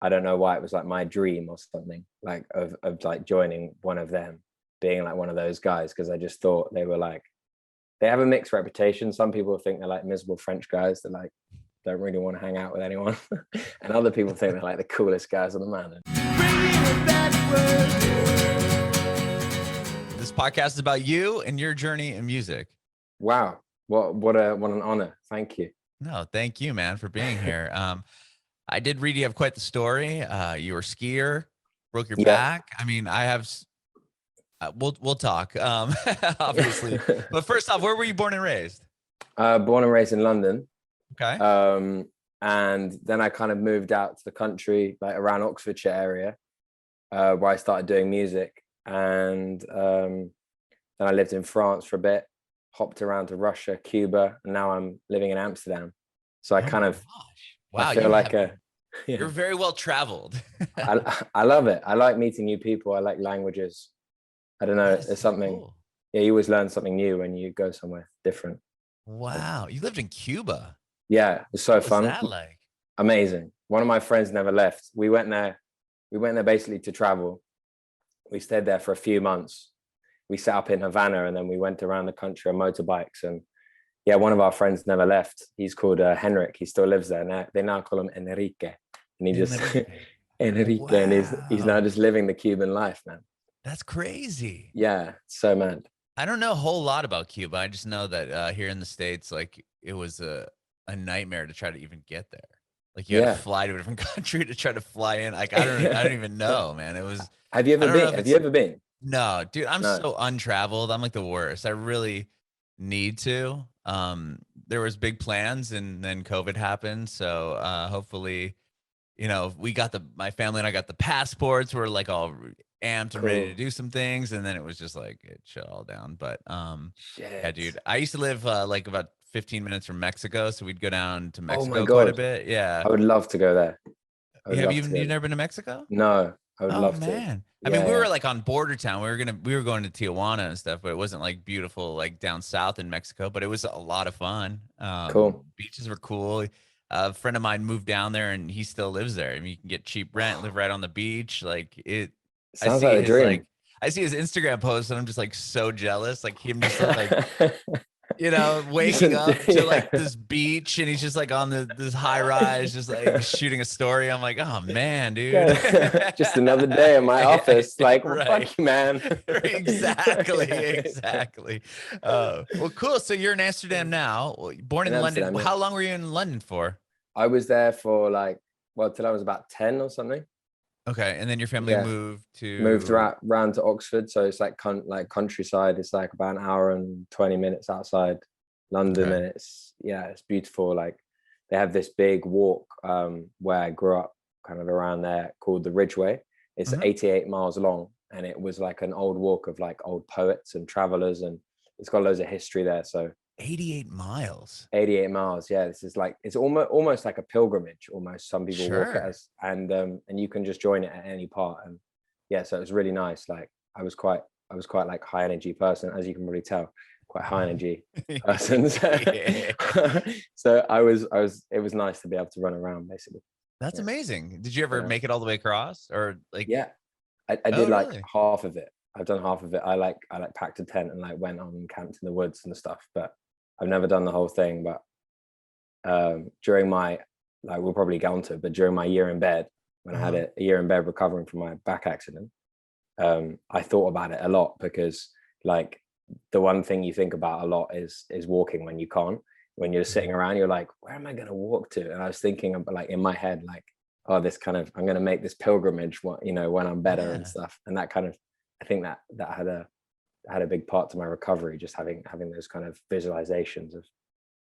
I don't know why it was like my dream or something, like of like joining one of them, being like one of those guys, because I just thought they were like, they have a mixed reputation. Some people think they're like miserable French guys that like don't really want to hang out with anyone, and other people think they're like the coolest guys on the mountain. This podcast is about you and your journey in music. Wow, what an honor. Thank you. No, thank you, man, for being here. I did read you have quite the story. You were a skier, broke your back. I mean, I have. We'll talk, obviously. But first off, where were you born and raised? Born and raised in London. Okay. And then I kind of moved out to the country, like around Oxfordshire area, where I started doing music. And then I lived in France for a bit, hopped around to Russia, Cuba, and now I'm living in Amsterdam. So I kind of, wow, I feel like you're very well traveled. I love it. I like meeting new people. I like languages. I don't know. There's something. Cool. Yeah, you always learn something new when you go somewhere different. Wow, you lived in Cuba. Yeah, it's so fun. What was that like? Amazing. One of my friends never left. We went there basically to travel. We stayed there for a few months. We set up in Havana, and then we went around the country on motorbikes. And yeah, one of our friends never left. He's called Henrik. He still lives there. Now they now call him Enrique, and he just Enrique, wow. And he's now just living the Cuban life, man. That's crazy. Yeah, so mad. I don't know a whole lot about Cuba. I just know that here in the States, like it was a nightmare to try to even get there. Like you had to fly to a different country to try to fly in. Like I don't even know, man. It was. Have you ever been? Have you ever been? No, dude. I'm so untraveled. I'm like the worst. I really need to. There was big plans, and then COVID happened. So hopefully, we got my family and I got the passports. We're like all amped and ready to do some things, and then it was just like it shut all down. But yeah, dude. I used to live like about 15 minutes from Mexico, so we'd go down to Mexico quite a bit. Yeah, I would love to go there. You've never been to Mexico? No, I would love to. Man. I mean, we were like on border town. We were going to Tijuana and stuff, but it wasn't like beautiful like down south in Mexico. But it was a lot of fun. Cool. Beaches were cool. A friend of mine moved down there, and he still lives there. I mean, you can get cheap rent, live right on the beach. Like it sounds like a dream. I see his Instagram posts, and I'm just like so jealous. Like him just like. Waking up to like this beach, and he's just like on this high rise, just like shooting a story. I'm like, oh man, dude. Just another day in my office. Like, well, fuck you, man. Exactly. Well, cool. So you're in Amsterdam now, born in London. Amsterdam, How long were you in London for? I was there for till I was about 10 or something. Okay, and then your family moved around to Oxford, so it's like countryside. It's like about an hour and 20 minutes outside London, and it's beautiful. Like they have this big walk where I grew up, kind of around there, called the Ridgeway. It's 88 miles long, and it was like an old walk of like old poets and travelers, and it's got loads of history there. So 88 miles. 88 miles. Yeah, this is like, it's almost like a pilgrimage. Almost, some people walk it as, and you can just join it at any part. And yeah, so it was really nice. Like I was quite like high energy person, as you can really tell, quite high energy person. So it was nice to be able to run around basically. That's amazing. Did you ever make it all the way across, or like? Yeah, I did like half of it. I've done half of it. I packed a tent and like went on and camped in the woods and stuff, but I've never done the whole thing. But during my, like, we'll probably get onto it, but during my year in bed, when I had a year in bed recovering from my back accident, I thought about it a lot, because like the one thing you think about a lot is walking when you can't. When you're sitting around, you're like, where am I going to walk to? And I was thinking about, like, in my head, like, oh, this kind of, I'm going to make this pilgrimage, when I'm better and stuff. And that kind of, I think that had a big part to my recovery, just having those kind of visualizations of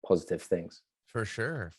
positive things. For sure.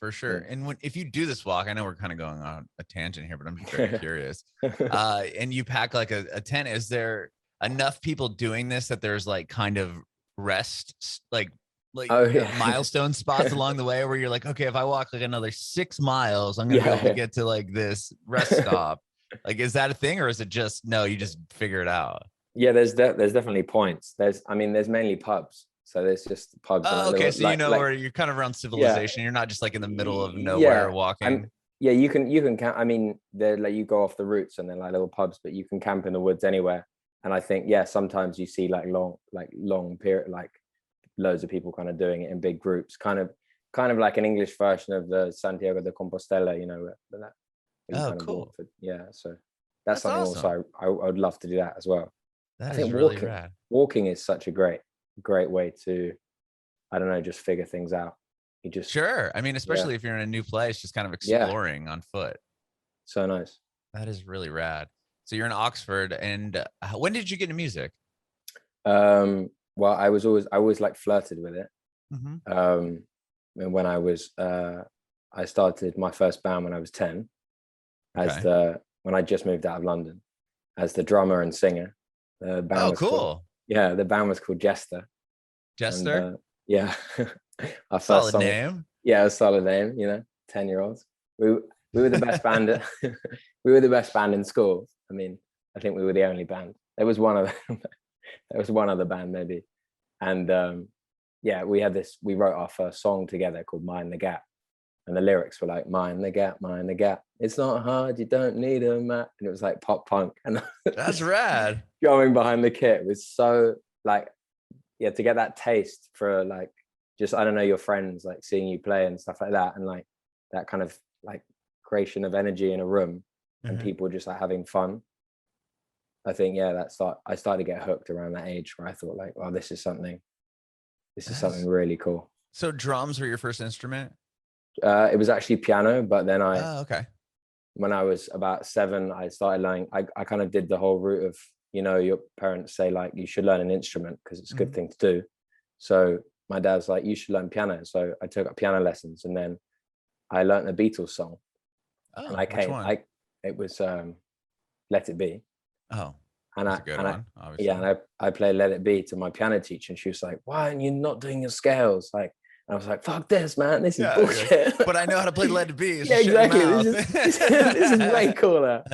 And if you do this walk, I know we're kind of going on a tangent here, but I'm just very curious. And you pack like a tent, is there enough people doing this that there's like kind of rest, like milestone spots along the way where you're like, okay, if I walk like another 6 miles, I'm gonna be able to get to like this rest stop? Like, is that a thing, or is it just no, you just figure it out? Yeah, there's definitely points. There's mainly pubs. So there's just pubs. Oh, okay. So where you're kind of around civilization. You're not just like in the middle of nowhere walking. Yeah, you can camp. I mean, they're like, you go off the routes and they're like little pubs, but you can camp in the woods anywhere. And I think, yeah, sometimes you see like long period, like loads of people kind of doing it in big groups, kind of like an English version of the Santiago de Compostela, you know, that you Oh, kind of cool. walk for, yeah. So that's That's something awesome. also I would love to do that as well. I That is think really rad. walking is such a great way to, I don't know, just figure things out. You just, Sure. I mean, yeah, especially if you're in a new place, just kind of yeah, exploring on foot. so nice. That is really rad. So you're in Oxford, and when did you get into music? Well, I always like flirted with it. Mm-hmm. And when I started my first band when I was 10, Okay. when I just moved out of London, as the drummer and singer. The band Oh, was called, cool. yeah, the band was called Jester. And Jester. yeah, our first Solid song, name. yeah, a solid name, 10-year-olds. We were the best band. We were the best band in school. I mean, I think we were the only band. There was one other, there was one other band maybe. And yeah, we wrote our first song together called Mind the Gap. And the lyrics were like, mind the gap, mind the gap. It's not hard, you don't need a map. And it was like pop punk. And That's rad. going behind the kit was so like, yeah, to get that taste for like, just, I don't know, your friends, like seeing you play and stuff like that. And like that kind of like creation of energy in a room and Mm-hmm. people just like having fun. I think, yeah, I started to get hooked around that age where I thought like, well, this is something really cool. So drums were your first instrument? It was actually piano, but then Oh, okay. when I was about 7, I started learning. I kind of did the whole route of, your parents say like you should learn an instrument because it's a good thing to do. So my dad's like, you should learn piano. So I took up piano lessons, and then I learned a Beatles song. And Oh, which one? it was Let It Be. Oh, And that's a good one, yeah, obviously. and I played Let It Be to my piano teacher, and she was like, why are you not doing your scales? Like, and I was like, fuck this, man, this is bullshit. But I know how to play Let It Be. So Yeah, shut your exactly. mouth. This is way cooler.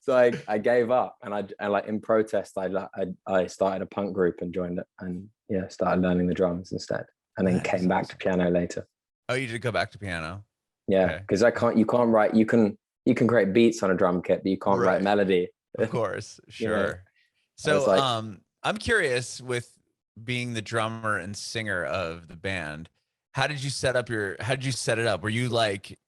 So I gave up, and like in protest, I started a punk group and joined it, and yeah, started learning the drums instead, and then came back to piano later. Oh, you did go back to piano. Yeah, because you can't write. You can create beats on a drum kit, but you can't write melody. Of course, sure. So, like, I'm curious, with being the drummer and singer of the band, how did you set it up? Were you like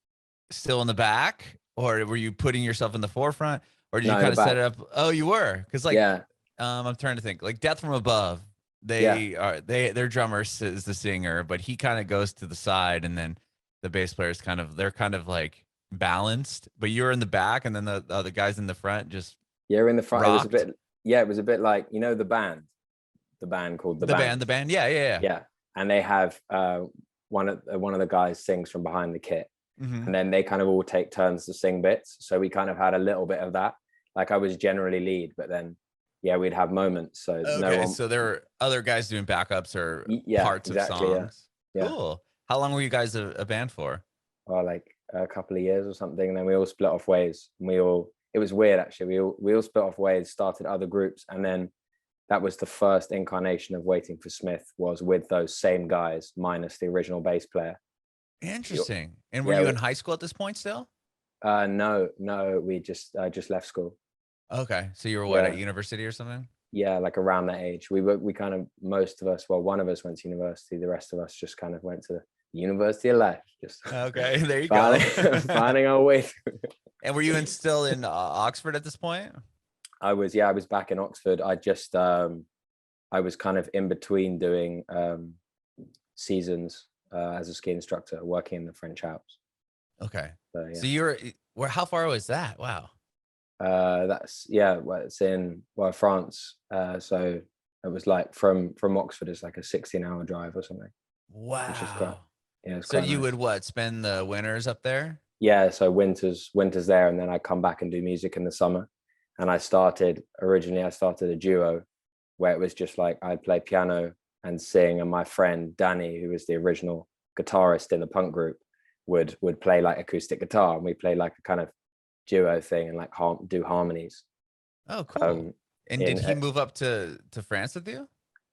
still in the back, or were you putting yourself in the forefront, or did you kind of set it up? Oh, you were. Because like, yeah, I'm trying to think, like Death from Above, their drummer is the singer, but he kind of goes to the side, and then the bass players they're kind of like balanced, but you're in the back, and then the other guys in the front just in the front. rocked. It was a bit like, the band called the band. The band. Yeah. And they have one of the guys sings from behind the kit. Mm-hmm. And then they kind of all take turns to sing bits. So we kind of had a little bit of that. Like I was generally lead, but then we'd have moments. So So there were other guys doing backups or parts of exactly, songs. Yeah. Cool. How long were you guys a band for? Well, like a couple of years or something. And then we all split off ways. And it was weird actually. We all split off ways, started other groups, and then that was the first incarnation of Waiting for Smith, was with those same guys minus the original bass player. Interesting. And were you in high school at this point still? No, we just left school. Okay, so you were at university or something? Yeah, like around that age. We kind of, most of us, well, one of us went to university. The rest of us just kind of went to University of Life. Just okay, there you go. Finding our way through. And were you still in Oxford at this point? I was back in Oxford. I just I was kind of in between doing seasons as a ski instructor, working in the French Alps. Okay. So you were, how far was that? Wow. That's it's in France. So it was like from Oxford, it's like a 16-hour drive or something. Wow. Which is quite, so you would spend the winters up there? Yeah, so winters there, and then I come back and do music in the summer. And I started a duo where it was just like I'd play piano and sing, and my friend Danny, who was the original guitarist in the punk group, would play like acoustic guitar, and we played like a kind of duo thing and like do harmonies. Oh, cool. And did he move up to France with you?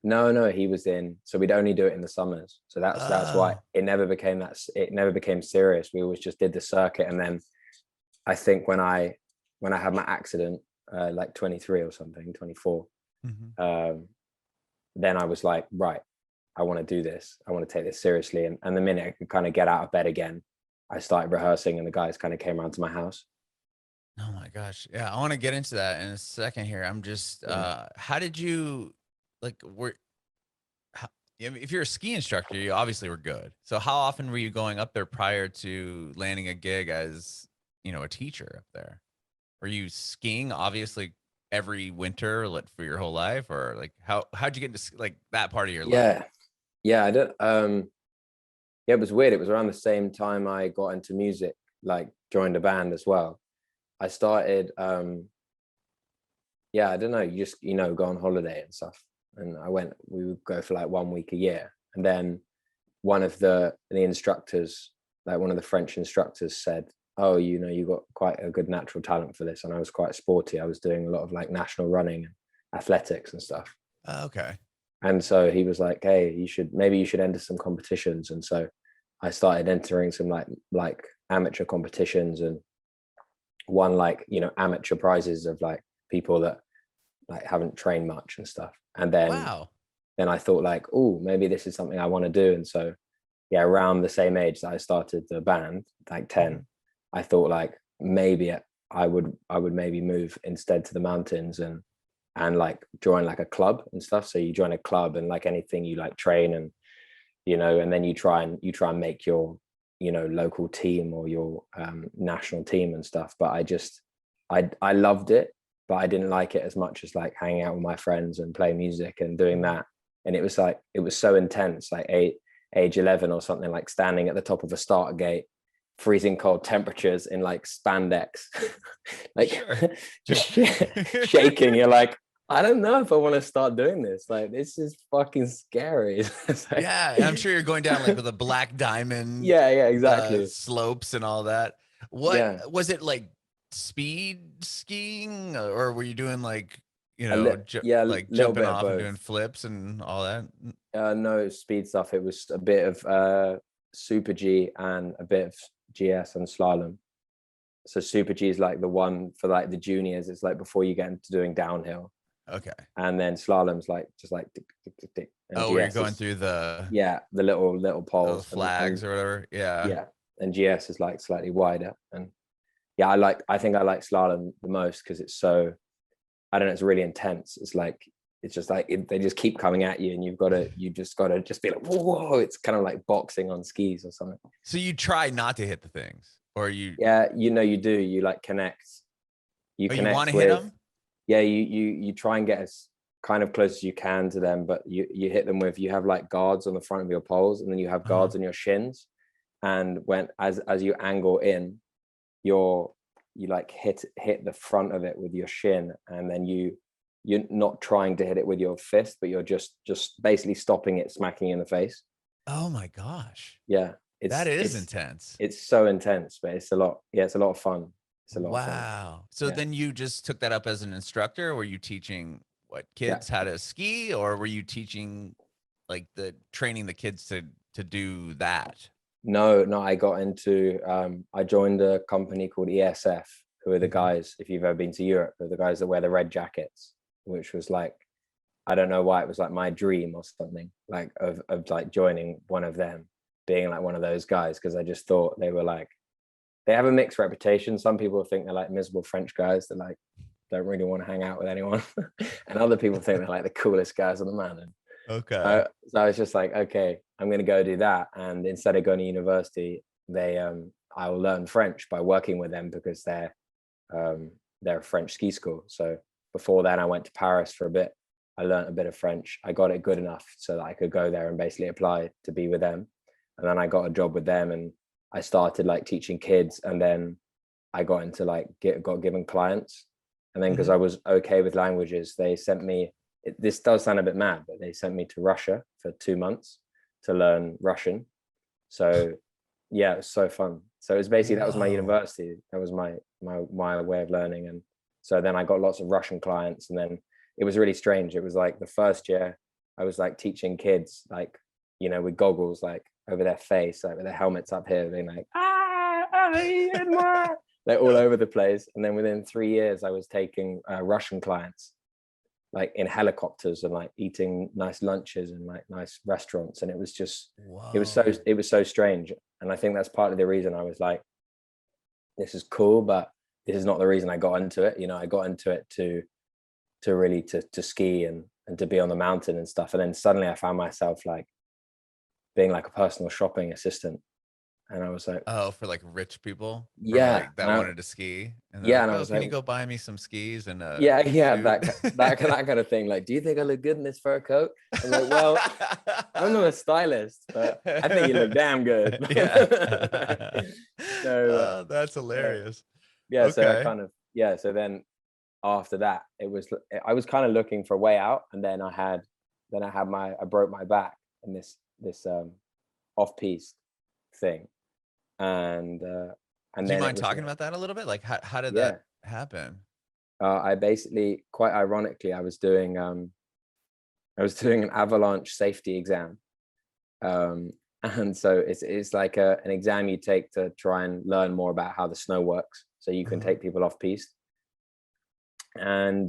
No, he was in. So we'd only do it in the summers. So that's why Oh. it never became that. It never became serious. We always just did the circuit, and then I think when I had my accident, like 23 or something, 24, then I was like, right, I want to do this. I want to take this seriously. And the minute I could kind of get out of bed again, I started rehearsing, and the guys kind of came around to my house. Oh my gosh. Yeah, I want to get into that in a second here. I'm just how did you like how, if you're a ski instructor, you obviously were good. So how often were you going up there prior to landing a gig as, a teacher up there? Were you skiing obviously every winter like for your whole life, or like how'd you get into like that part of your life? Yeah, I don't yeah, it was weird. It was around the same time I got into music, like joined a band as well. I started yeah, I don't know, you just go on holiday and stuff. And we would go for like 1 week a year. And then one of the instructors, like one of the French instructors said, oh, you got quite a good natural talent for this. And I was quite sporty. I was doing a lot of like national running and athletics and stuff. Okay. And so he was like, hey, maybe you should enter some competitions. And so I started entering some like amateur competitions, and won like, amateur prizes of like people that like haven't trained much and stuff. And Wow. then I thought like, oh, maybe this is something I want to do. And so yeah, around the same age that I started the band, like 10, I thought like maybe I would maybe move instead to the mountains and like join like a club and stuff. So you join a club, and like anything, you like train, and and then you try and make your local team or your national team and stuff. But I loved it, but I didn't like it as much as like hanging out with my friends and playing music and doing that. And it was so intense, like age 11 or something, like standing at the top of a starter gate, freezing cold temperatures in like spandex, like just shaking. You're like, I don't know if I want to start doing this. Like, this is fucking scary. Like, yeah, I'm sure you're going down like with a black diamond. Yeah, exactly. Slopes and all that. What was it like? Speed skiing, or were you doing like like jumping off and doing flips and all that? No speed stuff. It was a bit of super G and a bit of GS and slalom. So super G is like the one for like the juniors. It's like before you get into doing downhill. Okay. And then slalom's like just like tick, tick, tick, tick. And oh, you're going through the the little poles, flags or whatever. Yeah. And GS is like slightly wider. And yeah, I think I like slalom the most because it's so, I don't know, it's really intense. It's just like they just keep coming at you, and you just gotta be like, whoa. It's kind of like boxing on skis or something. So you try not to hit the things, or you? Yeah, you do. You like connect. You want to hit them? Yeah, you try and get as kind of close as you can to them, but you hit them with, you have like guards on the front of your poles, and then you have guards on your shins. And as you angle in, you like hit the front of it with your shin, and then you're not trying to hit it with your fist, but you're just basically stopping it smacking you in the face. Oh my gosh. Yeah. That is intense. It's so intense, but it's a lot. Yeah, it's a lot of fun. It's a lot of fun. Wow. So then you just took that up as an instructor? Were you teaching kids how to ski, or were you teaching like training the kids to do that? No, I got into I joined a company called ESF, who are the guys, if you've ever been to Europe, they're the guys that wear the red jackets, which was like, I don't know why, it was like my dream or something, like of like joining one of them, being like one of those guys, because I just thought they were like, they have a mixed reputation. Some people think they're like miserable French guys that like don't really want to hang out with anyone, and other people think they're like the coolest guys on the mountain. Okay. So I was just like, okay, I'm going to go do that. And instead of going to university, I will learn French by working with them, because they're a French ski school. So before then, I went to Paris for a bit. I learned a bit of French. I got it good enough so that I could go there and basically apply to be with them. And then I got a job with them, and I started like teaching kids. And then I got into like got given clients. And then because I was okay with languages, they sent me, this does sound a bit mad, but they sent me to Russia for 2 months to learn Russian. So yeah, it was so fun. So it was basically, that was my university. That was my way of learning. And so then I got lots of Russian clients, and then it was really strange. It was like the first year I was like teaching kids, like, you know, with goggles, like over their face, like with their helmets up here, being like, they're all over the place. And then within 3 years, I was taking Russian clients, like in helicopters, and like eating nice lunches and like nice restaurants. And it was just, it was so strange. And I think that's part of the reason I was like, this is cool, but this is not the reason I got into it. You know, I got into it to really to ski and to be on the mountain and stuff. And then suddenly I found myself like being like a personal shopping assistant. And I was like, oh, for like rich people, yeah, like that wanted to ski, and yeah, like, and I oh, was can like, you go buy me some skis and yeah, that kind of thing. Like, do you think I look good in this fur coat? I'm like, well, I'm not a stylist, but I think you look damn good. Yeah. So that's hilarious. Yeah, Okay. so I kind of, yeah, so then after that, I was kind of looking for a way out, and then I broke my back in this off-piste thing. And do then you mind talking about that a little bit? Like, how did that happen? I basically, quite ironically, I was doing an avalanche safety exam. And so it's like an exam you take to try and learn more about how the snow works, so you can take people off piste. And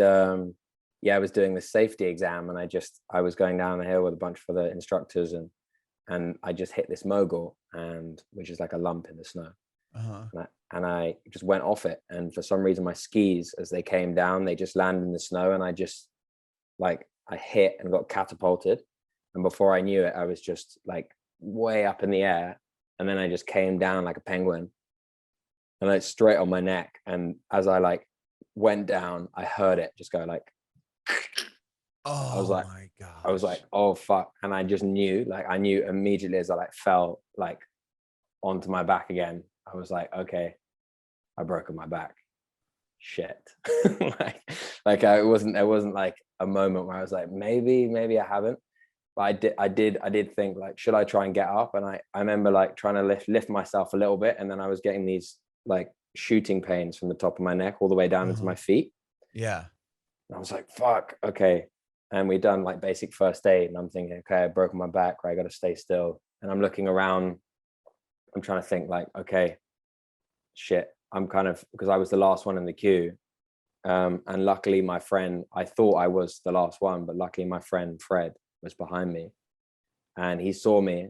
yeah, I was doing the safety exam, and I was going down the hill with a bunch of other instructors, and I just hit this mogul, and which is like a lump in the snow. And I just went off it, and for some reason my skis, as they came down, they just landed in the snow, and I just like, I hit and got catapulted, and before I knew it, I was just like way up in the air, and then I just came down like a penguin, and like straight on my neck. And as I like went down, I heard it just go like, oh, I was like, my God, I was like, oh fuck. And I just knew, like, I knew immediately as I like fell like onto my back again, I was like, okay, I broke my back. Shit. like there wasn't like a moment where I was like, maybe I haven't. But I did think like, should I try and get up? And I remember like trying to lift myself a little bit, and then I was getting these like shooting pains from the top of my neck all the way down into my feet. Yeah. And I was like, fuck, okay. And we done like basic first aid, and I'm thinking, okay, I broke my back, right? I got to stay still. And I'm looking around, I'm trying to think like, okay, shit, I'm kind of, because I was the last one in the queue. And luckily my friend, I thought I was the last one, but luckily my friend Fred was behind me, and he saw me.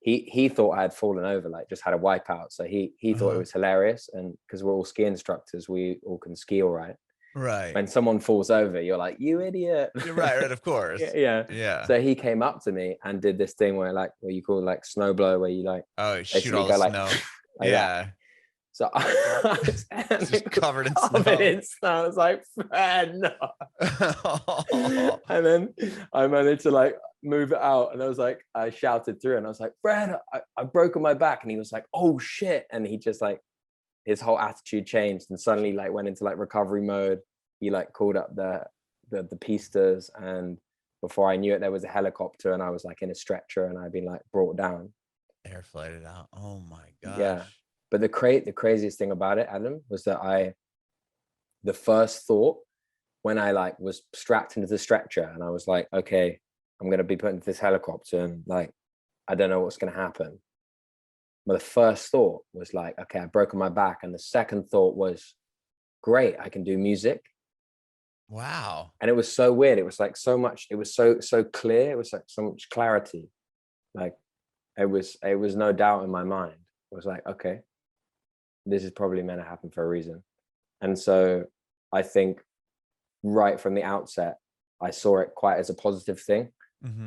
He thought I had fallen over, like just had a wipeout. So he thought it was hilarious. And because we're all ski instructors, we all can ski all right. Right. When someone falls over, you're like, you idiot. You're right, of course. Yeah. So he came up to me and did this thing where like, what you call like snow blow, where you like, shoot all the snow. Like yeah. That. So I was just covered in snow. I was like, Fred, no. And then I managed to like move it out, and I was like, I shouted through, and I was like, Fred, I've broken my back. And he was like, oh shit. And he just like, his whole attitude changed, and suddenly like went into like recovery mode. He like called up the pistas, and before I knew it, there was a helicopter, and I was like in a stretcher, and I'd been like brought down. Air flighted out. Oh my gosh. Yeah. But the craziest thing about it, Adam, was that the first thought when I like was strapped into the stretcher, and I was like, okay, I'm going to be put into this helicopter, and like, I don't know what's going to happen. But the first thought was like, okay, I've broken my back. And the second thought was, great, I can do music. Wow. And it was so weird. It was like so much, it was so clear. It was like so much clarity. Like it was no doubt in my mind. It was like, okay, this is probably meant to happen for a reason. And so I think right from the outset, I saw it quite as a positive thing.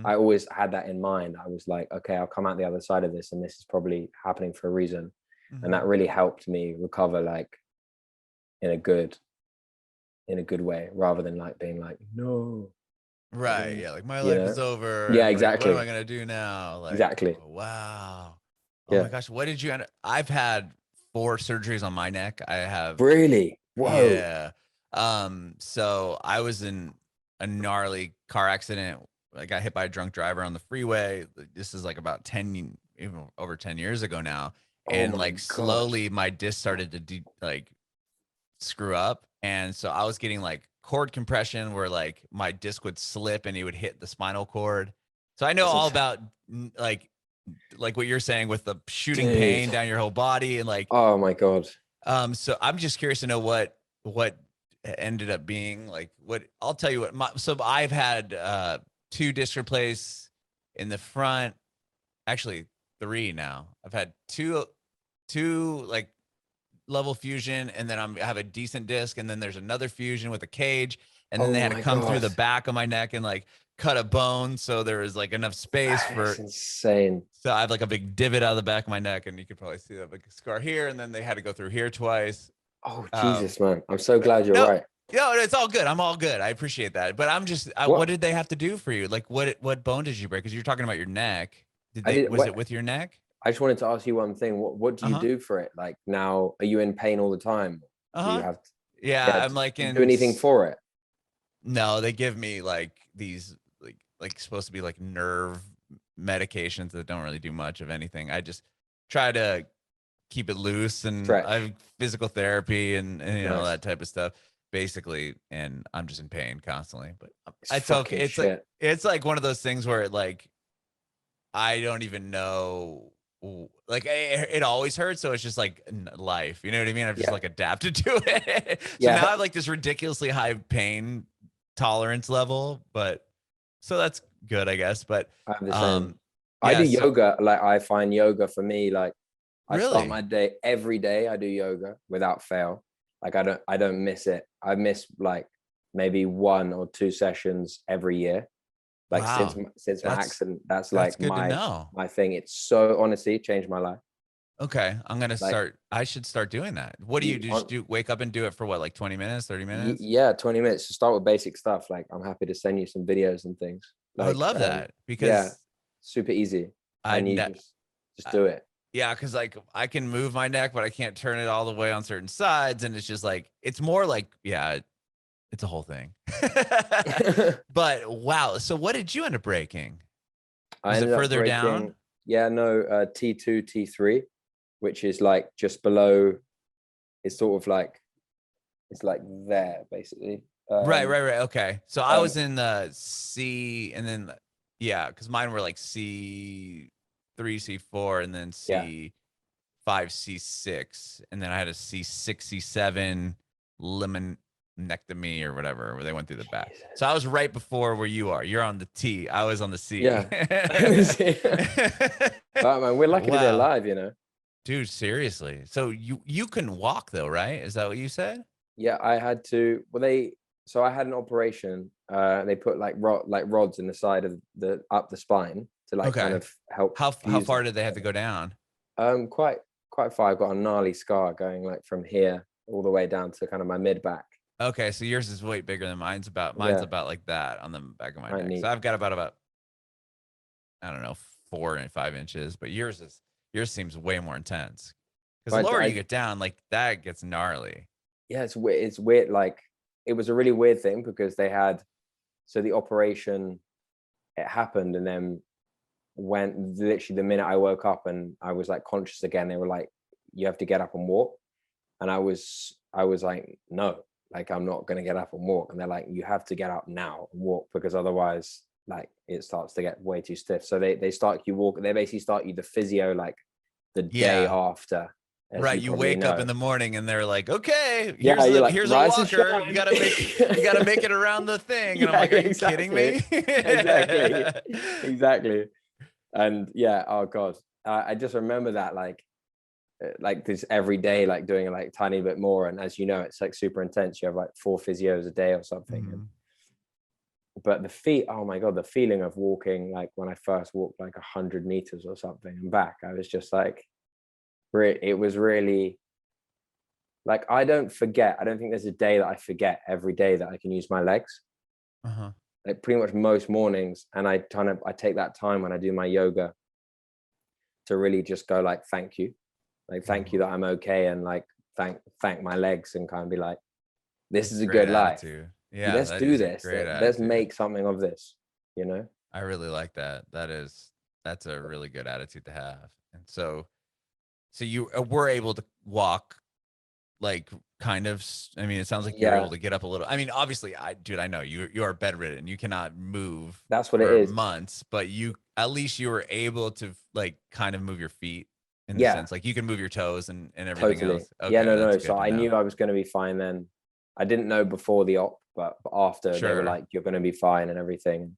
I always had that in mind. I was like, okay, I'll come out the other side of this, and this is probably happening for a reason. And that really helped me recover, like in a good way, rather than like being like, no. Right. Yeah. Like my life is over. Yeah, exactly. Like, what am I going to do now? Like, exactly. Oh, wow. Oh my gosh. What did you end up? I've had 4 surgeries on my neck. I have. Really? Whoa. Yeah. So I was in a gnarly car accident. I got hit by a drunk driver on the freeway. This is like about 10, even over 10 years ago now. And like slowly my disc started to like screw up. And so I was getting like cord compression where like my disc would slip and it would hit the spinal cord. So I know all about like what you're saying with the shooting pain down your whole body and like, oh my God. So I'm just curious to know what ended up being like, what I'll tell you what, so I've had 2 disc replaced in the front, actually 3 now. I've had two like level fusion, and then I have a decent disc, and then there's another fusion with a cage, and then they had to come through the back of my neck and like cut a bone so there was like enough space for insane. So I have like a big divot out of the back of my neck, and you could probably see that big scar here, and then they had to go through here twice. Oh Jesus, man. I'm so glad you're right. No, it's all good. I'm all good. I appreciate that. But I'm just what did they have to do for you? Like what bone did you break? Because you're talking about your neck. Was it with your neck? I just wanted to ask you one thing. What do you do for it? Like now, are you in pain all the time? Do you have to, I'm like do anything for it? No, they give me like these like supposed to be like nerve medications that don't really do much of anything. I just try to keep it loose, and I have physical therapy and you know that type of stuff basically, and I'm just in pain constantly. But it's okay. It's like one of those things where like I don't even know, like it always hurts, so it's just like life, you know what I mean? I've just like adapted to it. So now I have like this ridiculously high pain tolerance level, but so that's good, I guess. But I have the same. I do yoga. Like I find yoga for me, like I start my day every day. I do yoga without fail. Like I don't miss it. I miss like maybe 1 or 2 sessions every year. Like since my accident, that's like my thing. It's so honestly changed my life. Okay, I'm gonna start. I should start doing that. What do you do? Just wake up and do it for what, like 20 minutes, 30 minutes? Yeah, 20 minutes. To start with basic stuff. Like I'm happy to send you some videos and things. Like, I would love that because super easy. And you just do it. Yeah, because like I can move my neck, but I can't turn it all the way on certain sides, and it's just like it's more like it's a whole thing. But wow, so what did you end up breaking? Was it further down? Yeah, no, T2, T3, which is like just below. It's sort of like it's like there basically. Right. Okay, so I was in the C, and then because mine were like C3, C4, and then C5, C6, and then I had a C6, C7 limonectomy or whatever, where they went through the back. So I was right before where you are. You're on the T. I was on the C. Yeah. Oh, man, we're lucky to be alive, you know. Dude, seriously. So you can walk though, right? Is that what you said? Yeah, I had to. Well, so I had an operation. They put like rods in the side of up the spine to like kind of help. How far did they have to go down? Quite far. I've got a gnarly scar going like from here all the way down to kind of my mid back. Okay, so yours is way bigger than mine's. About like that on the back of my neck. So I've got about I don't know 4 and 5 inches, but yours seems way more intense. Because the lower you get down, like that gets gnarly. Yeah, it's weird. It's weird. Like it was a really weird thing because they had the operation. It happened, and then when literally the minute I woke up and I was like conscious again, they were like, "You have to get up and walk," and I was like, "No, like I'm not gonna get up and walk." And they're like, "You have to get up now and walk because otherwise, like it starts to get way too stiff." So they start you walk. They basically start you the physio like the day after. Right, you wake up in the morning and they're like, "Okay, here's a walker. You gotta make it around the thing." And I'm like, "Are you kidding me?" Exactly. And oh god, I just remember that like this every day, like doing like tiny bit more. And as you know, it's like super intense. You have like 4 physios a day or something. Mm-hmm. But the feet, oh my god, the feeling of walking, like when I first walked like 100 meters or something and back, I was just like, it was really like, I don't think there's a day that I forget every day that I can use my legs. Like pretty much most mornings. And I take that time when I do my yoga to really just go like, thank you that I'm okay, and like thank my legs, and kind of be like, this is a good life. Yeah, let's do this. Let's make something of this, you know. I really like that. That's a really good attitude to have. And so you were able to walk like kind of, I mean, it sounds like you're able to get up a little. I mean, obviously, I know you are bedridden. You cannot move. That's what it for is. months, but at least you were able to like kind of move your feet in the sense, like you can move your toes and everything else. Okay, yeah, no. So I knew I was going to be fine then. I didn't know before the op, but after they were like, you're going to be fine and everything.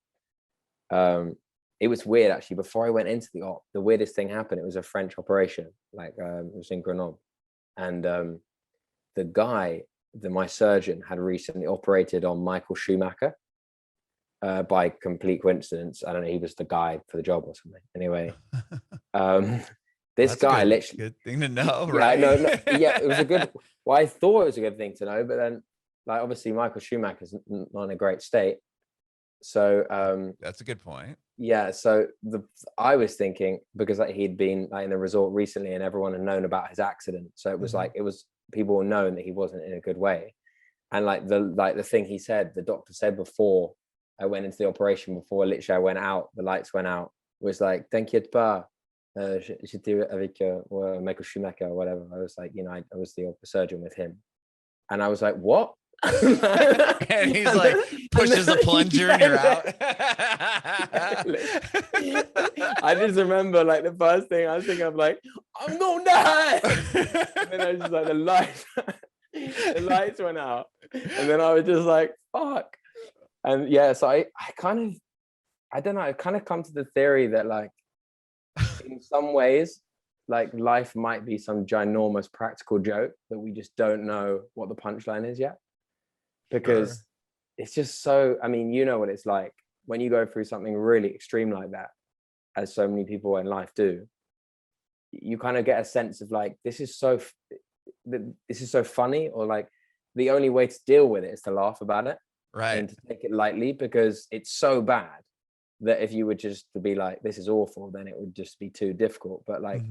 It was weird actually. Before I went into the op, the weirdest thing happened. It was a French operation, like it was in Grenoble, and the guy, my surgeon, had recently operated on Michael Schumacher. By complete coincidence, I don't know, he was the guy for the job or something. Anyway, this guy literally, good thing to know, right? Yeah, it was a good. Well, I thought it was a good thing to know, but then, like, obviously, Michael Schumacher's not in a great state. So that's a good point. Yeah, so I was thinking, because like he'd been like in the resort recently, and everyone had known about his accident, so it was like people were known that he wasn't in a good way, and the thing he said, the doctor said before I went into the operation, before literally I went out, the lights went out, was like, "T'inquiète pas, j'étais avec Michael Schumacher," or whatever. I was like, I was the surgeon with him, and I was like, "What?" And he's like, pushes a plunger and you're out. I just remember like the first thing I was thinking of, like, I'm gonna die. And then I was just like, the lights went out, and then I was just like, fuck. And yeah, so I kind of come to the theory that, like, in some ways, like, life might be some ginormous practical joke that we just don't know what the punchline is yet. Because it's just so, I mean, you know what it's like when you go through something really extreme like that, as so many people in life do. You kind of get a sense of like, this is so funny, or like the only way to deal with it is to laugh about it, right, and to take it lightly, because it's so bad that if you were just to be like, this is awful, then it would just be too difficult. But like,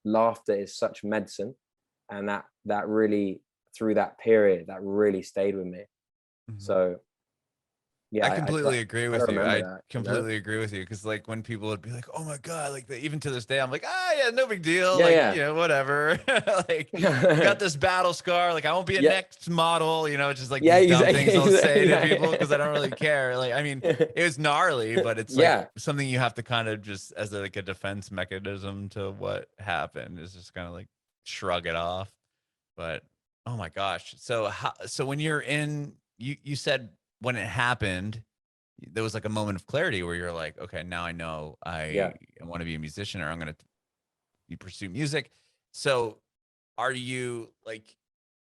laughter is such medicine, and that really, through that period, that really stayed with me. So yeah, I completely agree with you. I completely agree with you, because like when people would be like, "Oh my god," like even to this day, I'm like, yeah, no big deal. Whatever. Like, got this battle scar. Like, I won't be a next model. It's just like these dumb things I'll say to people because I don't really care. Like, I mean, it was gnarly, but it's like something you have to kind of just as a defense mechanism to what happened, is just kind of like shrug it off. But oh my gosh, so when you're in, you said, when it happened, there was like a moment of clarity where you're like, okay, now I know I want to be a musician, or I'm going to pursue music. So are you like,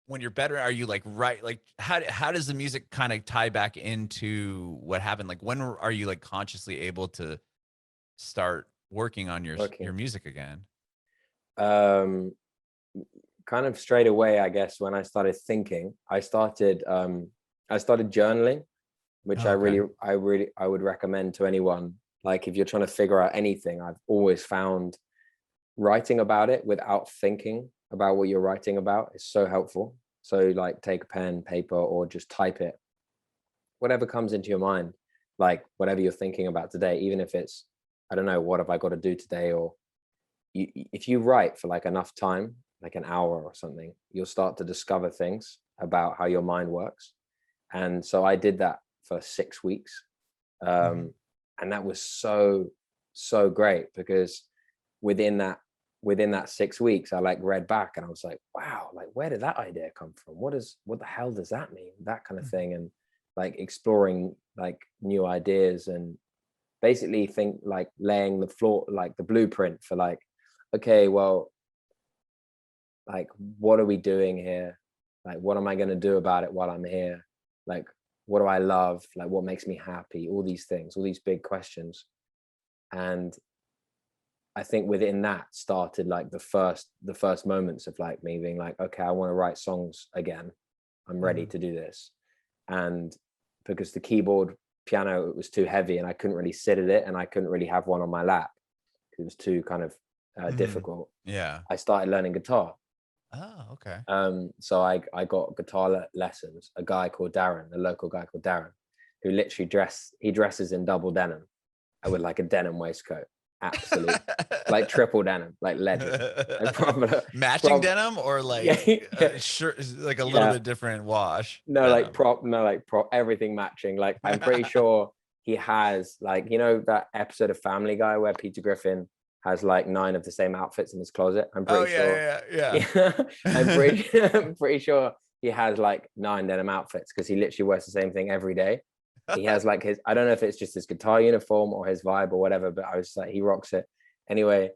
when you're better, are you like, right? Like how does the music kind of tie back into what happened? Like, when are you like consciously able to start working on your music again? Kind of straight away, I guess. When I started thinking, I started journaling, which I would recommend to anyone. Like, if you're trying to figure out anything, I've always found writing about it without thinking about what you're writing about is so helpful. So like, take a pen, paper, or just type it, whatever comes into your mind, like whatever you're thinking about today, even if it's, I don't know, what have I got to do today? Or if you write for like enough time, like an hour or something, you'll start to discover things about how your mind works. And so I did that for 6 weeks. And that was so great, because within that 6 weeks, I like read back and I was like, wow, like, where did that idea come from? What the hell does that mean? That kind of thing. And like exploring like new ideas, and basically think like laying the floor, like the blueprint for like, okay, well, like, what are we doing here? Like, what am I going to do about it while I'm here? Like, what do I love? Like, what makes me happy? All these things, all these big questions. And I think within that started like the first moments of like me being like, okay, I want to write songs again. I'm ready to do this. And because the keyboard, piano, it was too heavy, and I couldn't really sit at it, and I couldn't really have one on my lap. It was too kind of difficult. Yeah. I started learning guitar. Oh, okay. So I got guitar lessons. A guy called Darren, a local guy called Darren, who literally dresses in double denim with like a denim waistcoat. absolute, like triple denim, like legend. Like proper, matching denim, or like yeah, shirt, like a little yeah. bit different wash No, denim. like prop, everything matching. Like I'm pretty sure he has, like, you know that episode of Family Guy where Peter Griffin has like 9 of the same outfits in his closet? I'm Oh pretty sure. yeah. I'm pretty sure he has like 9 denim outfits, because he literally wears the same thing every day. He has like his, I don't know if it's just his guitar uniform or his vibe or whatever, but I was just like, he rocks it. Anyway,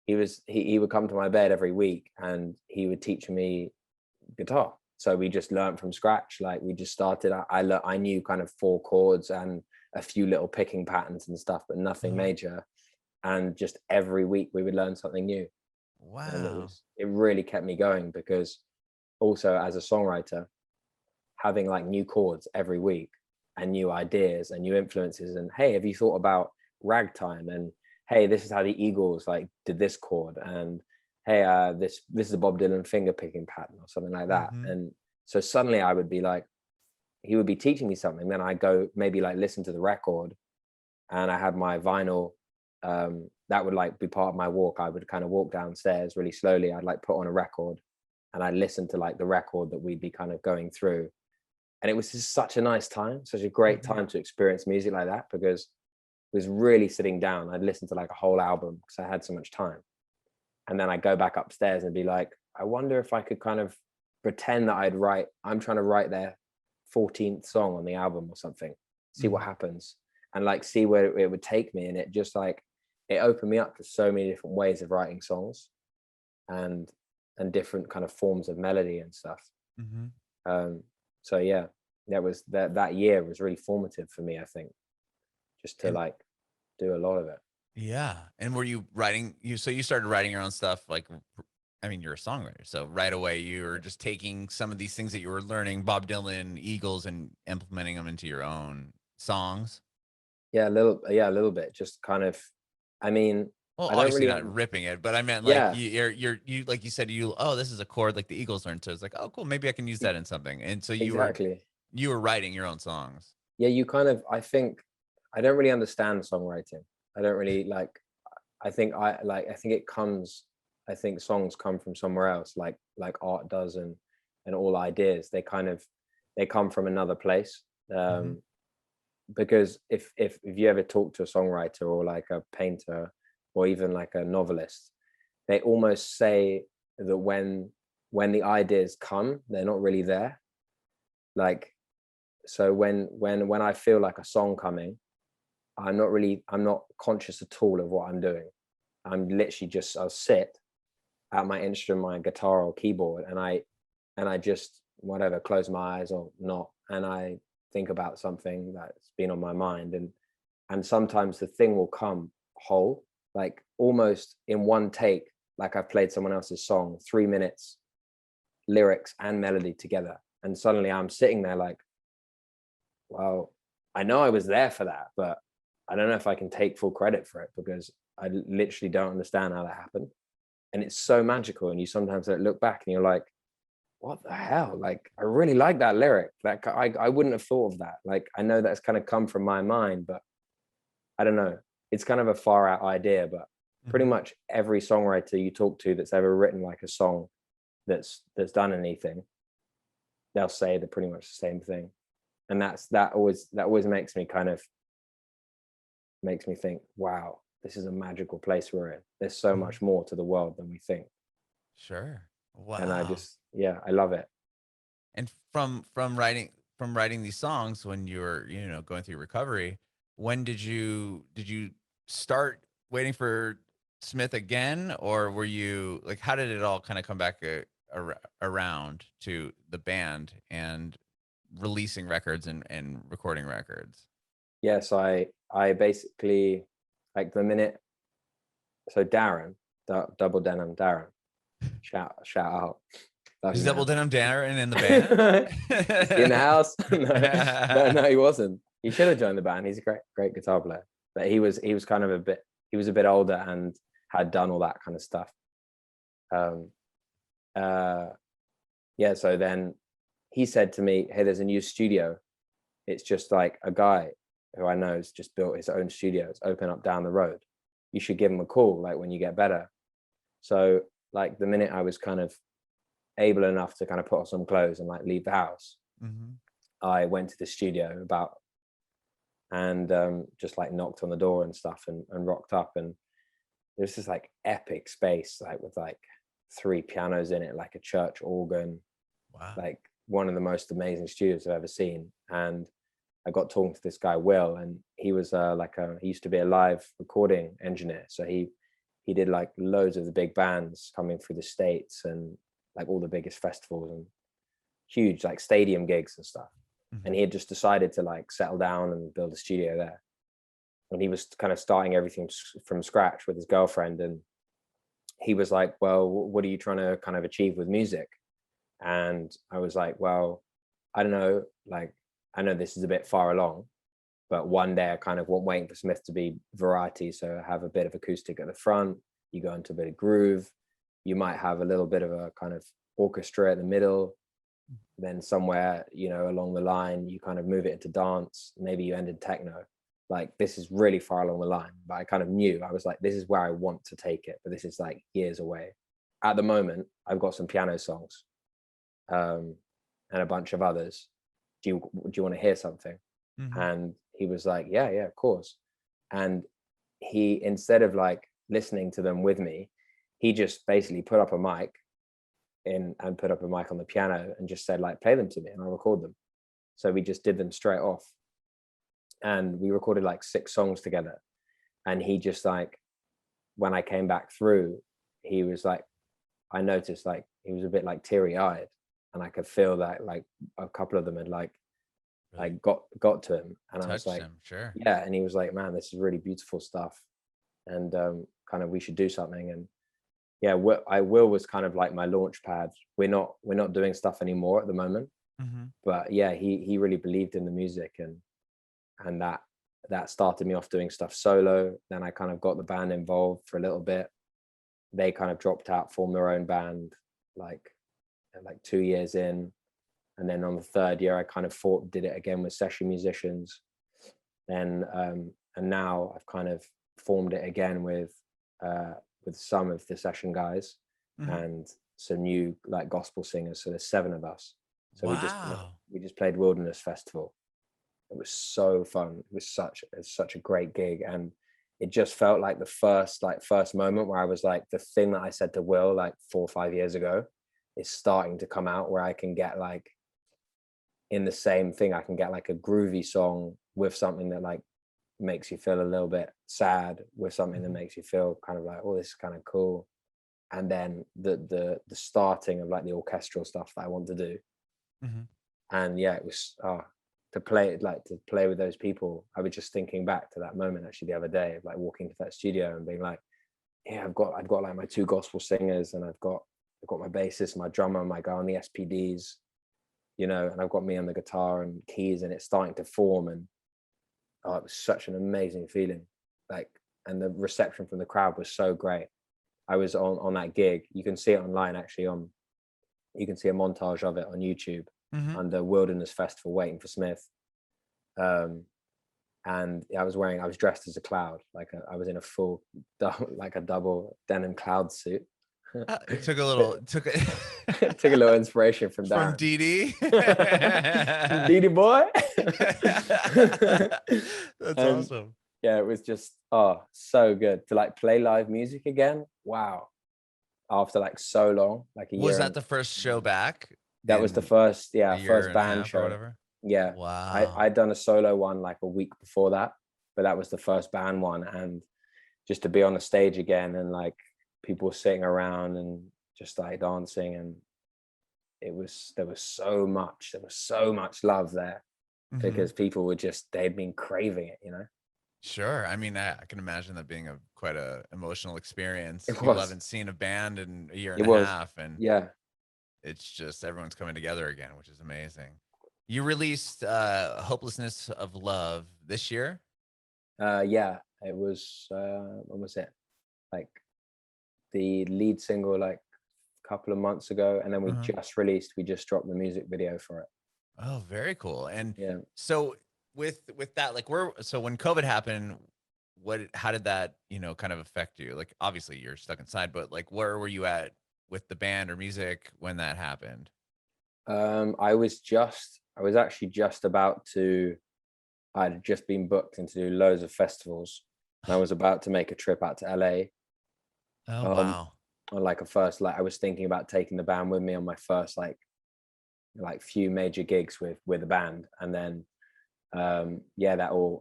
he would come to my bed every week and he would teach me guitar. So we just learned from scratch. Like we just started. I knew kind of 4 chords and a few little picking patterns and stuff, but nothing major. And just every week we would learn something new. Wow. And it really kept me going, because also as a songwriter, having like new chords every week and new ideas and new influences, and hey, have you thought about ragtime, and hey, this is how the Eagles like did this chord, and hey, this is a Bob Dylan finger picking pattern or something like that. And so suddenly I would be like, he would be teaching me something, then I go maybe like listen to the record, and I had my vinyl, that would like be part of my walk. I would kind of walk downstairs really slowly, I'd like put on a record and I'd listen to like the record that we'd be kind of going through. And it was just such a nice time, such a great time to experience music like that, because it was really sitting down. I'd listen to like a whole album because I had so much time. And then I go back upstairs and be like, I wonder if I could kind of pretend that I'm trying to write their 14th song on the album or something, see what happens, and like see where it would take me. And it just like, it opened me up to so many different ways of writing songs and different kind of forms of melody and stuff. So yeah, that year was really formative for me, I think, just to like do a lot of it. Yeah. And were you writing, so you started writing your own stuff, like, I mean, you're a songwriter, so right away you were just taking some of these things that you were learning, Bob Dylan, Eagles, and implementing them into your own songs? Yeah, a little bit, just kind of, I mean, Well, I don't obviously really, not ripping it, but I meant like yeah, you like you said, oh, this is a chord like the Eagles learned. So it's like, oh, cool, maybe I can use that in something. And so exactly. you were writing your own songs. Yeah, you kind of, I think, I don't really understand songwriting. I don't really like, I think it comes, I think songs come from somewhere else, like art does, and all ideas, they come from another place. Because if you ever talk to a songwriter or like a painter or even like a novelist, they almost say that when the ideas come, they're not really there. Like, so when I feel like a song coming, I'm not conscious at all of what I'm doing. I'm literally just, I'll sit at my instrument, my guitar or keyboard, and I just whatever, close my eyes or not, and I think about something that's been on my mind, and sometimes the thing will come whole, like almost in one take, like I've played someone else's song 3 minutes, lyrics and melody together, and suddenly I'm sitting there like, well, I know I was there for that, but I don't know if I can take full credit for it, because I literally don't understand how that happened. And it's so magical, and you sometimes look back and you're like, what the hell, like I really like that lyric, like I wouldn't have thought of that. Like I know that's kind of come from my mind, but I don't know, it's kind of a far out idea, but pretty much every songwriter you talk to that's ever written like a song that's done anything, they'll say they're pretty much the same thing. And that always makes me think, wow, this is a magical place we're in. There's so much more to the world than we think. Sure. Wow. And I just, yeah, I love it. And from writing these songs when you were, going through recovery, when did you start waiting for Smith again, or were you like, how did it all kind of come back around to the band and releasing records and recording records? Yes, I basically, like the minute, so Darren, double denim Darren, shout out. Is Double Denim Darren in the band? Is he in the house? No, he wasn't. He should have joined the band. He's a great guitar player. But he was kind of he was a bit older and had done all that kind of stuff. Yeah, so then he said to me, hey, there's a new studio. It's just like a guy who I know has just built his own studio. It's open up down the road. you should give them a call, like when you get better. So like the minute I was kind of able enough to kind of put on some clothes and like leave the house, I went to the studio and just like knocked on the door and stuff and rocked up. And there's this like epic space, like with like 3 pianos in it, like a church organ. Wow. Like one of the most amazing studios I've ever seen. And I got talking to this guy, Will, and he was he used to be a live recording engineer. So he did like loads of the big bands coming through the States and like all the biggest festivals and huge like stadium gigs and stuff. And he had just decided to like settle down and build a studio there. And he was kind of starting everything from scratch with his girlfriend. And he was like, well, what are you trying to kind of achieve with music? And I was like, well, I don't know, like, I know this is a bit far along, but one day I kind of want Waiting for Smith to be variety. So I have a bit of acoustic at the front, you go into a bit of groove, you might have a little bit of a kind of orchestra at the middle, then somewhere, you know, along the line, you kind of move it into dance, maybe you end in techno. Like this is really far along the line, but I kind of knew, I was like, this is where I want to take it, but this is like years away. At the moment, I've got some piano songs and a bunch of others. Do you want to hear something? And he was like, yeah, of course. And he, instead of like listening to them with me, he just basically put up a mic and put up a mic on the piano and just said like, play them to me and I'll record them. So we just did them straight off. And we recorded like 6 songs together. And he just like, when I came back through, he was like, I noticed like he was a bit like teary eyed, and I could feel that like a couple of them had like got to him. And I was like, him, sure. Yeah. And he was like, man, this is really beautiful stuff. And kind of, we should do something. And yeah, Will was kind of like my launch pad. We're not doing stuff anymore at the moment, but yeah, he really believed in the music, and that started me off doing stuff solo. Then I kind of got the band involved for a little bit. They kind of dropped out, formed their own band, like 2 years in. And then on the 3rd year, I kind of did it again with session musicians. Then, and now I've kind of formed it again with some of the session guys and some new like gospel singers. So there's 7 of us. So we just played Wilderness Festival. It was so fun. It was such a great gig. And it just felt like the first moment where I was like, the thing that I said to Will like 4 or 5 years ago is starting to come out, where I can get like in the same thing, I can get like a groovy song with something that like makes you feel a little bit sad, with something that makes you feel kind of like, oh, this is kind of cool. And then the starting of like the orchestral stuff that I want to do. And yeah, it was to play with those people. I was just thinking back to that moment actually the other day, of like walking to that studio and being like, yeah, I've got like my 2 gospel singers, and I've got my bassist, my drummer, my guy on the SPDs, you know, and I've got me on the guitar and keys, and it's starting to form. And it was such an amazing feeling. Like, and the reception from the crowd was so great. I was on that gig. You can see it online actually. You can see a montage of it on YouTube under Wilderness Festival, Waiting for Smith. And I was dressed as a cloud, like I was in a full like a double denim cloud suit. It took took a little inspiration from Darren. From DD. DD boy. That's awesome. Yeah, it was just so good to like play live music again. Wow. After like so long, like a year. Was that the first show back? That was the first band show. Or whatever. Yeah. Wow. I'd done a solo one like a week before that, but that was the first band one. And just to be on the stage again, and like people sitting around and just like dancing, and there was so much love there, because people they'd been craving it, you know. Sure. I mean, I can imagine that being quite a emotional experience. People haven't seen a band in a year and a half, and yeah, it's just everyone's coming together again, which is amazing. You released Hopelessness of Love this year? Yeah, it was when was it? Like the lead single like a couple of months ago, and then we just dropped the music video for it. Oh, very cool. And yeah, so with that, like when COVID happened, how did that, kind of affect you? Like, obviously you're stuck inside, but like, where were you at with the band or music when that happened? I was actually just about to, I'd just been booked into do loads of festivals, and I was about to make a trip out to LA. Oh, Um, wow. on like a first, like I was thinking about taking the band with me on my first few major gigs with the band, and then yeah,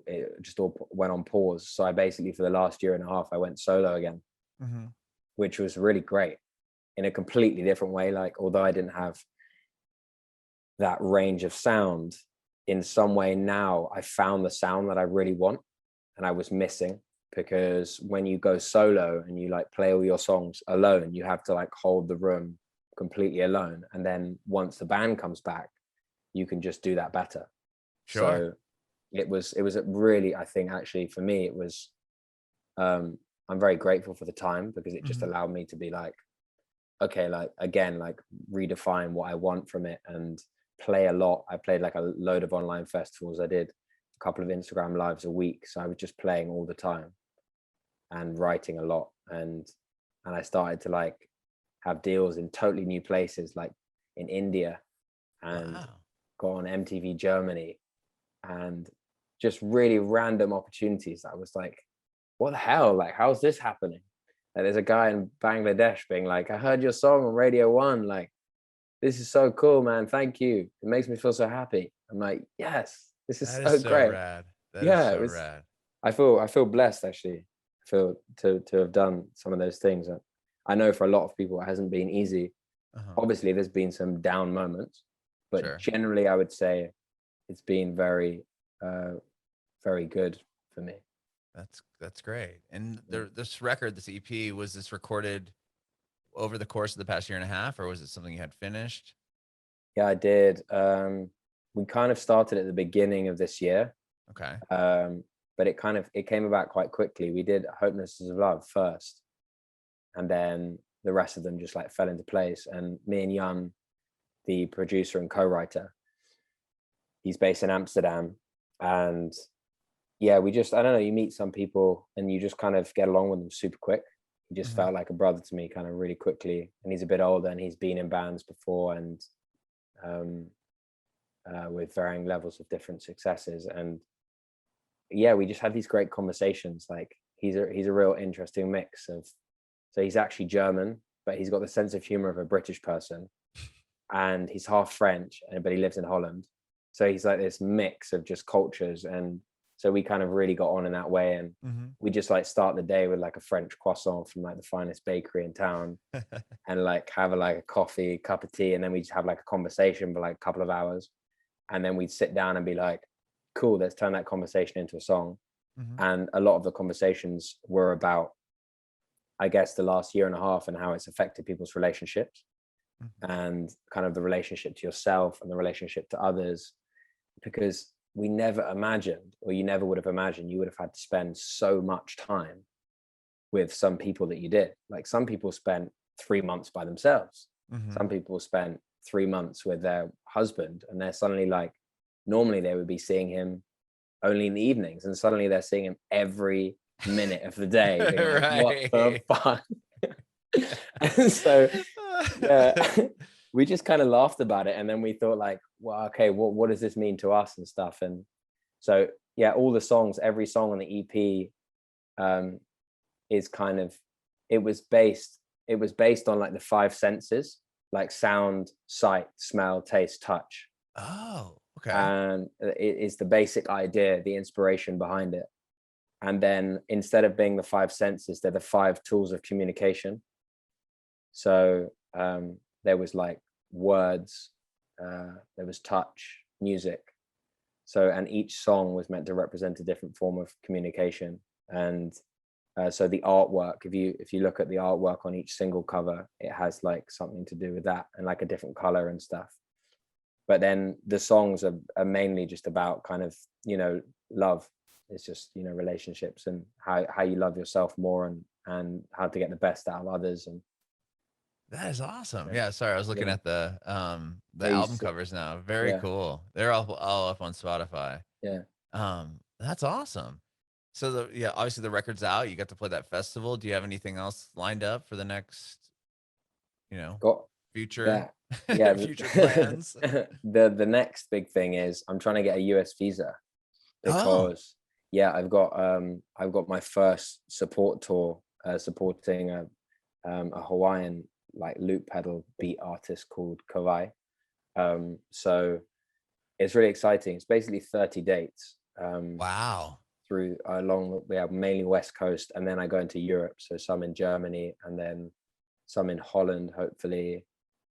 it just all went on pause. So I basically, for the last year and a half, I went solo again, Hmm. which was really great in a completely different way. Like, although I didn't have that range of sound, in some way now I found the sound that I really want and I was missing. Because when you go solo and you like play all your songs alone, you have to like hold the room completely alone, and then once the band comes back, you can just do that better. Sure. So it was a really, I think actually for me it was, I'm very grateful for the time, because it just Hmm. allowed me to be like, okay, like again, like redefine what I want from it and play a lot. I played like a load of online festivals. I did a couple of Instagram lives a week. So I was just playing all the time and writing a lot. And I started to like have deals in totally new places, like in India, and Wow. got on MTV Germany, and just really random opportunities. I was like, what the hell? Like, how's this happening? Like, there's a guy in Bangladesh being like, I heard your song on Radio 1. Like, this is so cool, man. Thank you. It makes me feel so happy. I'm like, yes, this is That is so so great. rad. That is Yeah, it so was. rad. I feel blessed actually. I feel to have done some of those things. I know for a lot of people it hasn't been easy. Uh-huh. Obviously, there's been some down moments, but Sure. generally, I would say it's been very, uh, very good for me. That's great. And Yeah. this record, this EP, was this recorded over the course of the past year and a half, or was it something you had finished? Yeah, I did. We kind of started at the beginning of this year, Okay. um, but it came about quite quickly. We did Hopelessness of Love first, and then the rest of them just like fell into place. And me and Jan, the producer and co-writer, he's based in Amsterdam, and yeah, I don't know, you meet some people and you just kind of get along with them super quick. He just Hmm. felt like a brother to me kind of really quickly, and he's a bit older and he's been in bands before, and um, with varying levels of different successes. And yeah, we just had these great conversations. Like, he's a real interesting mix of, so he's actually German, but he's got the sense of humor of a British person, and he's half French, but he lives in Holland. So he's like this mix of just cultures. And so we kind of really got on in that way. And Hmm. we just like start the day with like a French croissant from like the finest bakery in town, and like have like a coffee, cup of tea, and then we just have like a conversation for like a couple of hours. And then we'd sit down and be like, cool, let's turn that conversation into a song. Hmm. And a lot of the conversations were about, I guess, the last year and a half and how it's affected people's relationships, Hmm. and kind of the relationship to yourself and the relationship to others. Because we never imagined, or you never would have imagined, you would have had to spend so much time with some people that you did. Like, some people spent 3 months by themselves. Hmm. Some people spent 3 months with their husband, and they're suddenly like, normally they would be seeing him only in the evenings, and suddenly they're seeing him every minute of the day, being like, what the Right. fuck? And so yeah, we just kind of laughed about it, and then we thought like, well, okay, what does this mean to us and stuff. And so yeah, all the songs, every song on the EP, um is kind of, it was based on like the five senses, like sound, sight, smell, taste, touch. Oh, okay. And it is the basic idea, the inspiration behind it. And then instead of being the five senses, they're the five tools of communication. So there was like words, there was touch, music. So, and each song was meant to represent a different form of communication. And so the artwork, if you look at the artwork on each single cover, it has like something to do with that, and like a different color and stuff. But then the songs are mainly just about kind of, love. It's just, relationships, and how you love yourself more, and how to get the best out of others. And That is awesome. yeah, Yeah, sorry, I was looking yeah, at the yeah, album covers now. Very yeah, cool. They're all up on Spotify. yeah. That's awesome. So obviously the record's out. You got to play that festival. Do you have anything else lined up for the next, Got future, that. Yeah. future plans? The next big thing is I'm trying to get a US visa Oh, because I've got my first support tour supporting a Hawaiian like loop pedal beat artist called Kawai. So it's really exciting. It's basically 30 dates wow. through along we have mainly West Coast, and then I go into Europe, so some in Germany and then some in Holland, hopefully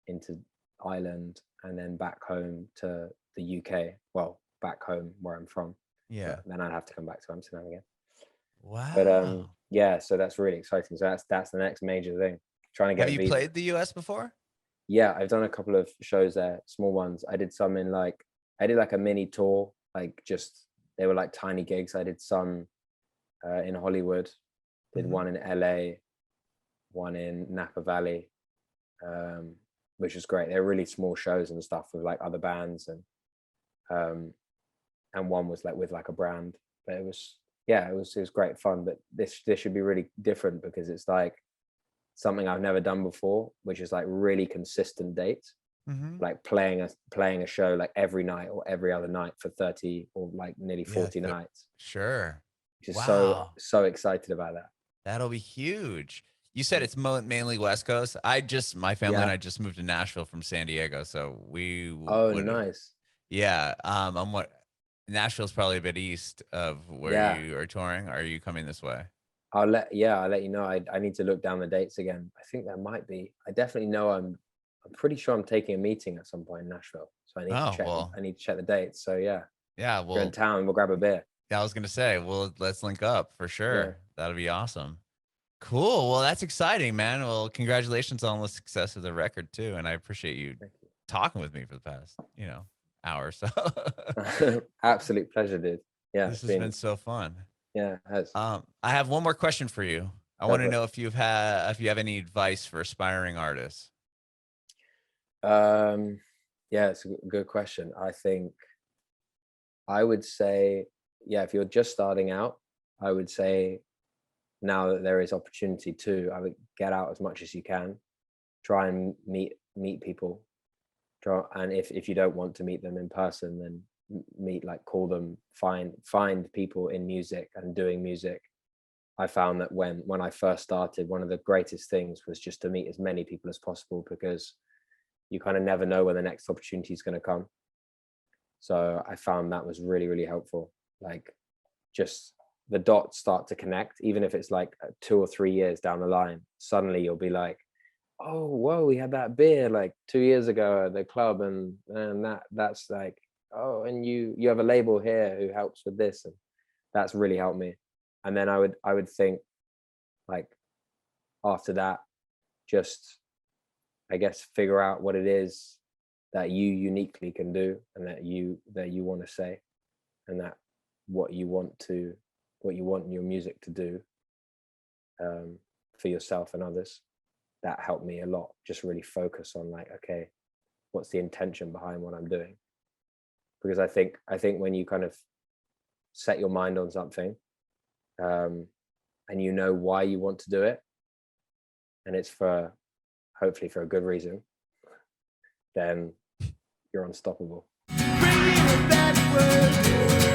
into Ireland, and then back home to the UK. Well, back home where I'm from. Yeah. But then I'd have to come back to Amsterdam again. But Wow. yeah, so that's really exciting. So that's the next major thing. Trying to Have get a you visa. played the US before? Yeah, I've done a couple of shows there, small ones. I did some in I did like a mini tour, like just they were like tiny gigs. I did some in Hollywood, did one in LA, one in Napa Valley, which was great. They're really small shows and stuff with like other bands, and one was like with like a brand. But it was great fun. But this should be really different because it's like something I've never done before, which is like really consistent dates, like playing a show like every night or every other night for 30 or like nearly 40 nights. Sure. Just Wow. so excited about that. That'll be huge. You said it's mainly West Coast. My family and I just moved to Nashville from San Diego, so we Oh, would have. nice. Yeah. Nashville's probably a bit east of where Yeah. you are touring. Are you coming this way? I'll let you know. I need to look down the dates again. I think there might be. I definitely know I'm pretty sure I'm taking a meeting at some point in Nashville. So I need to Oh, check. well, I need to check the dates. So yeah, yeah. if you're in Well, town, we'll grab a beer. yeah, I was gonna say, well, let's link up for Yeah. sure. That'll be awesome. Cool. Well, that's exciting, man. Well, congratulations on the success of the record too, and I appreciate you Thank you. talking with me for the past, hour or so. Absolute pleasure, dude. Yeah, This it's has been been so fun. yeah, it has. I have one more question for you. I Go want to for it. know if you have any advice for aspiring artists. Yeah, it's a good question. I think I would say, yeah, if you're just starting out, I would say now that there is opportunity to, I would get out as much as you can. Try and meet people. Try, and if you don't want to meet them in person, then call them, find people in music and doing music. I found that when I first started, one of the greatest things was just to meet as many people as possible, because you kind of never know when the next opportunity is going to come. So I found that was really, really helpful. Like, just the dots start to connect, even if it's like 2 or 3 years down the line. Suddenly you'll be like, oh, whoa, we had that beer like 2 years ago at the club, and that's like, oh, and you have a label here who helps with this, and that's really helped me. And then I would think, like, after that, just, I guess, figure out what it is that you uniquely can do, and that you want to say, and that what you want your music to do, for yourself and others. That helped me a lot. Just really focus on, like, okay, what's the intention behind what I'm doing? Because I think when you kind of set your mind on something, and you know why you want to do it, and it's hopefully for a good reason, then you're unstoppable. Bringing it backward.